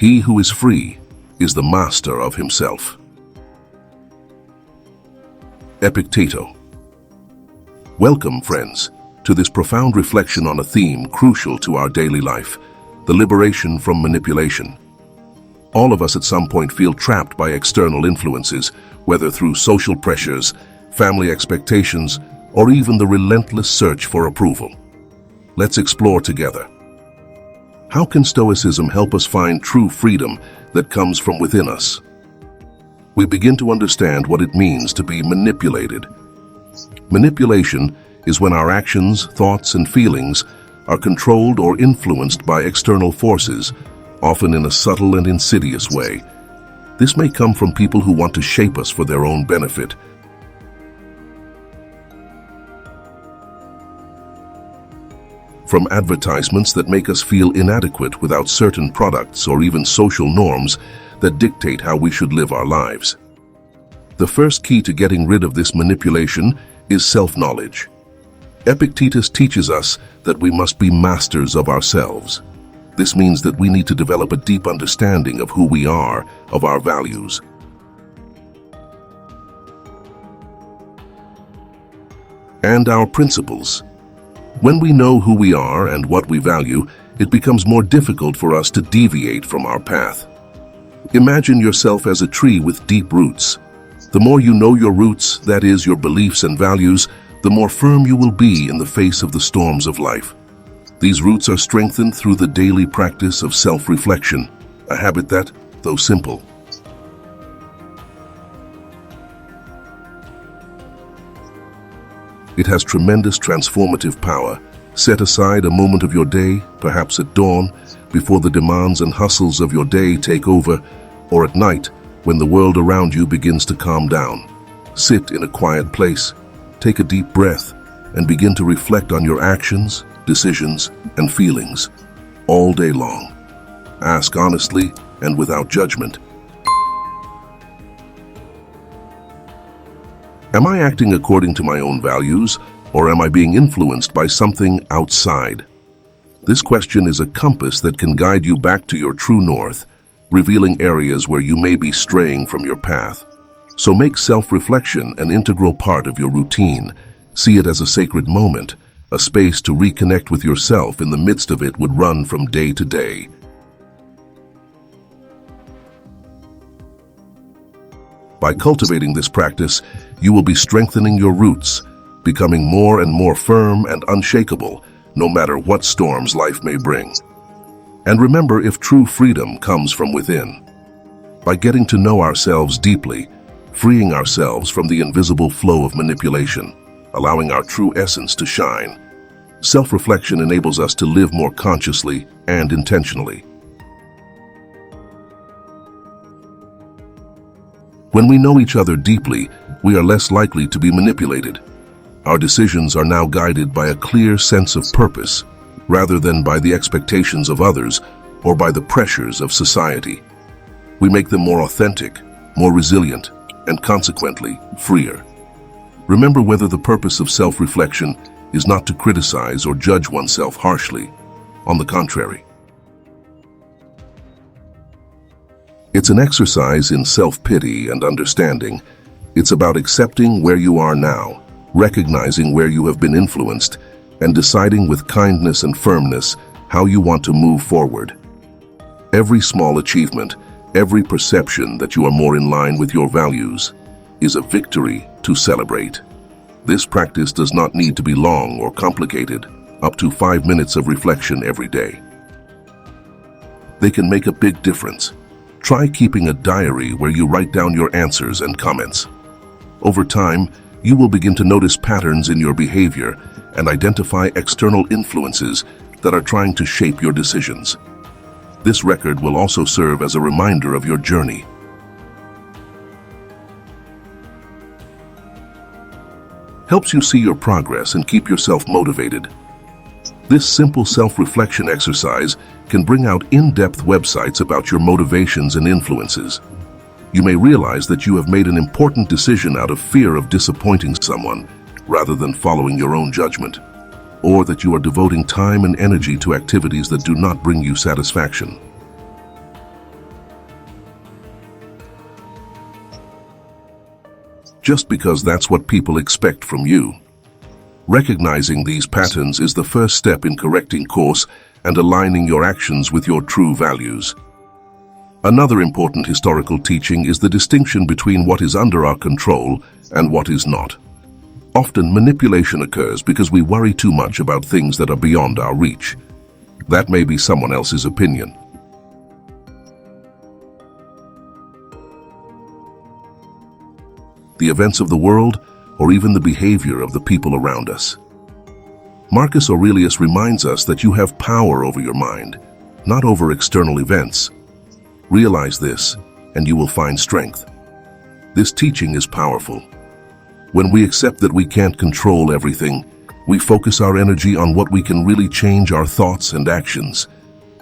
He who is free is the master of himself. Epicteto. Welcome, friends, to this profound reflection on a theme crucial to our daily life, the liberation from manipulation. All of us at some point feel trapped by external influences, whether through social pressures, family expectations, or even the relentless search for approval. Let's explore together. How can Stoicism help us find true freedom that comes from within us? We begin to understand what it means to be manipulated. Manipulation is when our actions, thoughts, and feelings are controlled or influenced by external forces, often in a subtle and insidious way. This may come from people who want to shape us for their own benefit. From advertisements that make us feel inadequate without certain products, or even social norms that dictate how we should live our lives. The first key to getting rid of this manipulation is self-knowledge. Epictetus teaches us that we must be masters of ourselves. This means that we need to develop a deep understanding of who we are, of our values, and our principles. When we know who we are and what we value, it becomes more difficult for us to deviate from our path. Imagine yourself as a tree with deep roots. The more you know your roots, that is, your beliefs and values, the more firm you will be in the face of the storms of life. These roots are strengthened through the daily practice of self-reflection, a habit that, though simple, it has tremendous transformative power. Set aside a moment of your day, perhaps at dawn, before the demands and hustles of your day take over, or at night, when the world around you begins to calm down. Sit in a quiet place, take a deep breath, and begin to reflect on your actions, decisions, and feelings all day long. Ask honestly and without judgment. Am I acting according to my own values, or am I being influenced by something outside? This question is a compass that can guide you back to your true north, revealing areas where you may be straying from your path. So make self-reflection an integral part of your routine. See it as a sacred moment, a space to reconnect with yourself in the midst of it would run from day to day. By cultivating this practice, you will be strengthening your roots, becoming more and more firm and unshakable, no matter what storms life may bring. And remember, if true freedom comes from within, by getting to know ourselves deeply, freeing ourselves from the invisible flow of manipulation, allowing our true essence to shine. Self-reflection enables us to live more consciously and intentionally. When we know each other deeply, we are less likely to be manipulated. Our decisions are now guided by a clear sense of purpose, rather than by the expectations of others or by the pressures of society. We make them more authentic, more resilient, and consequently, freer. Remember, whether the purpose of self-reflection is not to criticize or judge oneself harshly. On the contrary, it's an exercise in self-pity and understanding. It's about accepting where you are now, recognizing where you have been influenced, and deciding with kindness and firmness how you want to move forward. Every small achievement, every perception that you are more in line with your values, is a victory to celebrate. This practice does not need to be long or complicated, up to 5 minutes of reflection every day. They can make a big difference. Try keeping a diary where you write down your answers and comments. Over time, you will begin to notice patterns in your behavior and identify external influences that are trying to shape your decisions. This record will also serve as a reminder of your journey. Helps you see your progress and keep yourself motivated. This simple self-reflection exercise can bring out in-depth websites about your motivations and influences. You may realize that you have made an important decision out of fear of disappointing someone, rather than following your own judgment, or that you are devoting time and energy to activities that do not bring you satisfaction. just because that's what people expect from you. Recognizing these patterns is the first step in correcting course and aligning your actions with your true values. Another important historical teaching is the distinction between what is under our control and what is not. Often, manipulation occurs because we worry too much about things that are beyond our reach. That may be someone else's opinion. The events of the world, or even the behavior of the people around us. Marcus Aurelius reminds us that you have power over your mind, not over external events. Realize this, and you will find strength. This teaching is powerful. When we accept that we can't control everything, we focus our energy on what we can really change: our thoughts and actions.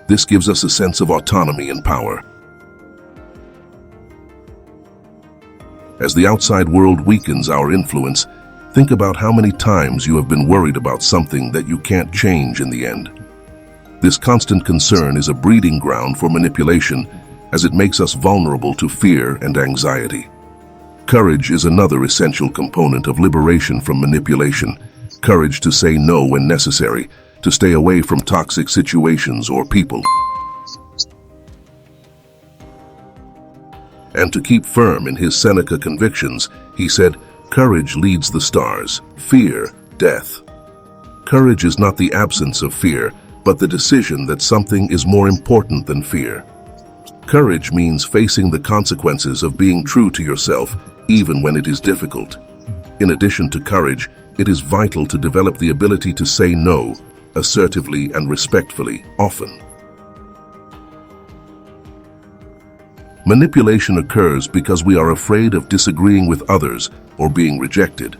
This gives us a sense of autonomy and power. As the outside world weakens our influence, think about how many times you have been worried about something that you can't change in the end. This constant concern is a breeding ground for manipulation, as it makes us vulnerable to fear and anxiety. Courage is another essential component of liberation from manipulation. Courage to say no when necessary, to stay away from toxic situations or people, and to keep firm in his Seneca convictions. He said, "Courage leads the stars, fear, death." Courage is not the absence of fear, but the decision that something is more important than fear. Courage means facing the consequences of being true to yourself, even when it is difficult. In addition to courage, it is vital to develop the ability to say no, assertively and respectfully, often. Manipulation occurs because we are afraid of disagreeing with others or being rejected.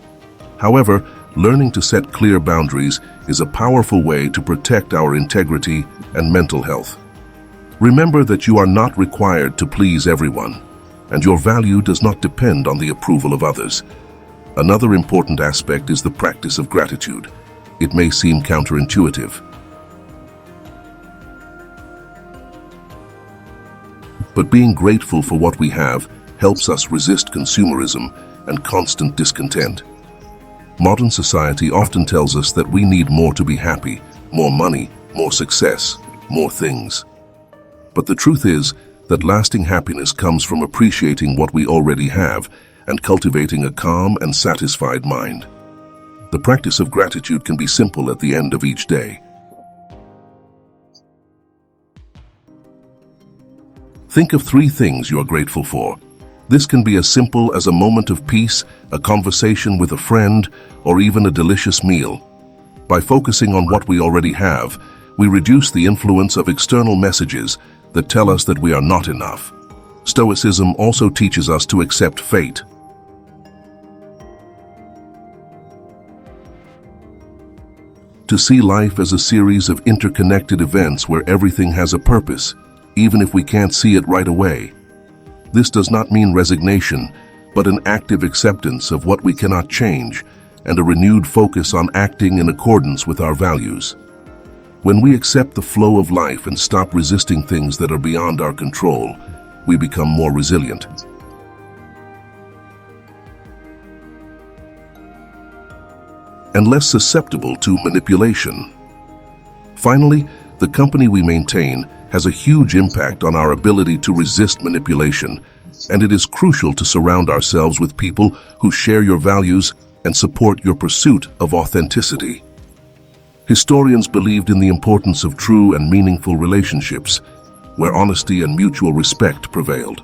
However, learning to set clear boundaries is a powerful way to protect our integrity and mental health. Remember that you are not required to please everyone, and your value does not depend on the approval of others. Another important aspect is the practice of gratitude. It may seem counterintuitive, but being grateful for what we have helps us resist consumerism and constant discontent. Modern society often tells us that we need more to be happy: more money, more success, more things. But the truth is that lasting happiness comes from appreciating what we already have and cultivating a calm and satisfied mind. The practice of gratitude can be simple at the end of each day. Think of 3 things you are grateful for. This can be as simple as a moment of peace, a conversation with a friend, or even a delicious meal. By focusing on what we already have, we reduce the influence of external messages that tell us that we are not enough. Stoicism also teaches us to accept fate. To see life as a series of interconnected events where everything has a purpose, even if we can't see it right away. This does not mean resignation, but an active acceptance of what we cannot change and a renewed focus on acting in accordance with our values. When we accept the flow of life and stop resisting things that are beyond our control, we become more resilient. And less susceptible to manipulation. Finally, the company we maintain has a huge impact on our ability to resist manipulation, and it is crucial to surround ourselves with people who share your values and support your pursuit of authenticity. Historians believed in the importance of true and meaningful relationships, where honesty and mutual respect prevailed.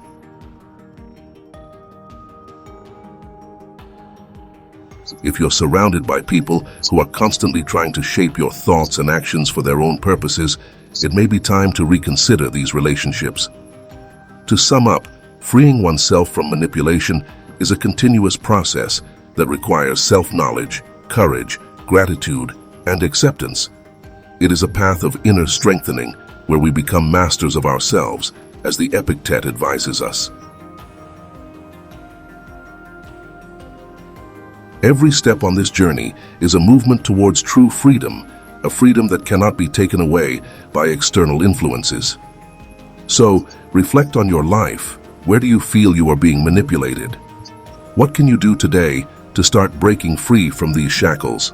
If you're surrounded by people who are constantly trying to shape your thoughts and actions for their own purposes, it may be time to reconsider these relationships. To sum up, freeing oneself from manipulation is a continuous process that requires self-knowledge, courage, gratitude, and acceptance. It is a path of inner strengthening where we become masters of ourselves, as the Epictet advises us. Every step on this journey is a movement towards true freedom, a freedom that cannot be taken away by external influences. So, reflect on your life. Where do you feel you are being manipulated? What can you do today to start breaking free from these shackles?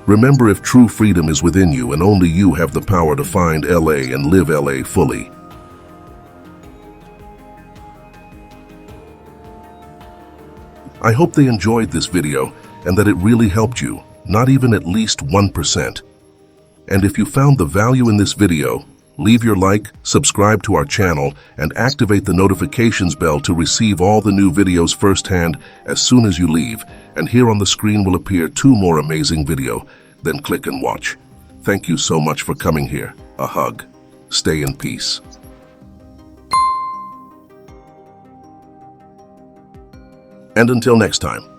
Remember, if true freedom is within you and only you have the power to find LA and live LA fully. I hope they enjoyed this video and that it really helped you, not even at least 1%. And if you found the value in this video, leave your like, subscribe to our channel, and activate the notifications bell to receive all the new videos firsthand as soon as you leave. And here on the screen will appear 2 more amazing videos. Then click and watch. Thank you so much for coming here. A hug. Stay in peace. And until next time.